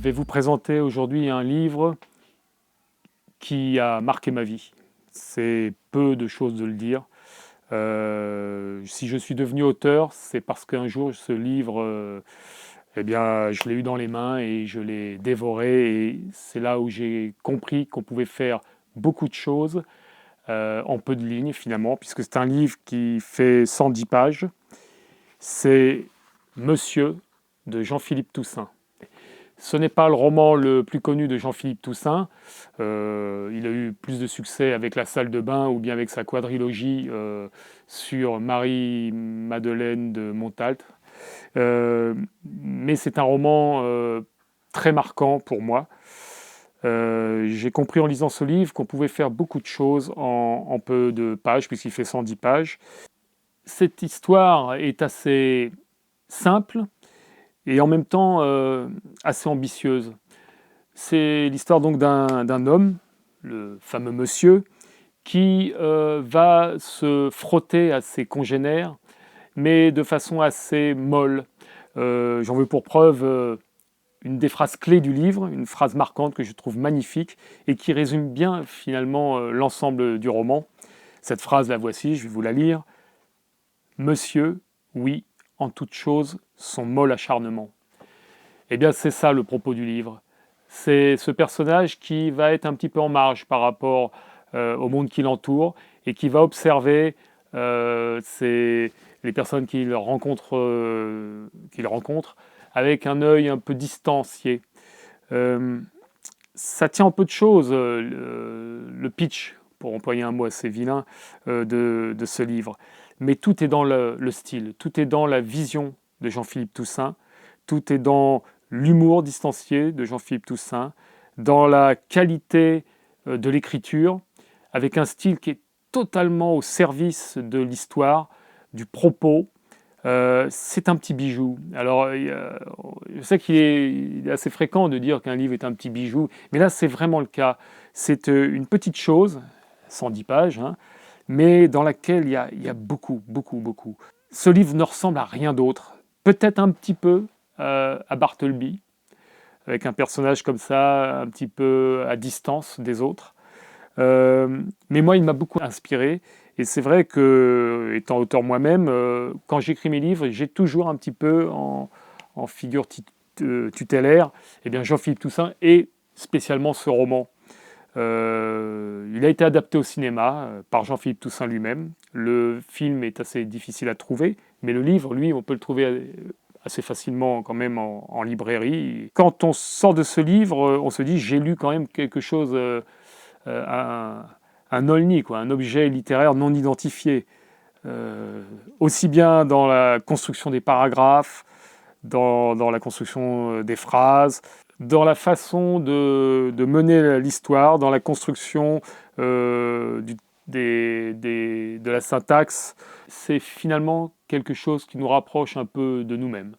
vais vous présenter aujourd'hui un livre qui a marqué ma vie. C'est peu de choses de le dire. Si je suis devenu auteur, c'est parce qu'un jour, ce livre, eh bien, je l'ai eu dans les mains et je l'ai dévoré. Et c'est là où j'ai compris qu'on pouvait faire beaucoup de choses en peu de lignes, finalement, puisque c'est un livre qui fait 110 pages. C'est Monsieur de Jean-Philippe Toussaint. Ce n'est pas le roman le plus connu de Jean-Philippe Toussaint. Il a eu plus de succès avec La salle de bain ou bien avec sa quadrilogie sur Marie-Madeleine de Montalte. Mais c'est un roman très marquant pour moi. J'ai compris en lisant ce livre qu'on pouvait faire beaucoup de choses en peu de pages, puisqu'il fait 110 pages. Cette histoire est assez simple, et en même temps assez ambitieuse. C'est l'histoire donc d'un homme, le fameux monsieur, qui va se frotter à ses congénères, mais de façon assez molle. J'en veux pour preuve une des phrases clés du livre, une phrase marquante que je trouve magnifique et qui résume bien finalement l'ensemble du roman. Cette phrase, la voici, je vais vous la lire. Monsieur, oui, en toute chose, son molle acharnement. Eh bien, c'est ça le propos du livre. C'est ce personnage qui va être un petit peu en marge par rapport au monde qui l'entoure et qui va observer les personnes qu'il rencontre avec un œil un peu distancié. Ça tient en peu de choses, le pitch, pour employer un mot assez vilain, de ce livre. Mais tout est dans le style, tout est dans la vision de Jean-Philippe Toussaint, tout est dans l'humour distancié de Jean-Philippe Toussaint, dans la qualité de l'écriture, avec un style qui est totalement au service de l'histoire, du propos. C'est un petit bijou. Alors, je sais il est assez fréquent de dire qu'un livre est un petit bijou, mais là, c'est vraiment le cas. C'est une petite chose, 110 pages, hein, mais dans laquelle il y a beaucoup, beaucoup, beaucoup. Ce livre ne ressemble à rien d'autre. Peut-être un petit peu à Bartleby, avec un personnage comme ça, un petit peu à distance des autres. Mais moi, il m'a beaucoup inspiré. Et c'est vrai que, étant auteur moi-même, quand j'écris mes livres, j'ai toujours un petit peu en figure tutélaire Jean-Philippe Toussaint et spécialement ce roman. Il a été adapté au cinéma par Jean-Philippe Toussaint lui-même. Le film est assez difficile à trouver, mais le livre, lui, on peut le trouver assez facilement quand même en librairie. Quand on sort de ce livre, on se dit j'ai lu quand même quelque chose, un olni, quoi, un objet littéraire non identifié. Aussi bien dans la construction des paragraphes, dans la construction des phrases, dans la façon de mener l'histoire, dans la construction de la syntaxe. C'est finalement quelque chose qui nous rapproche un peu de nous-mêmes.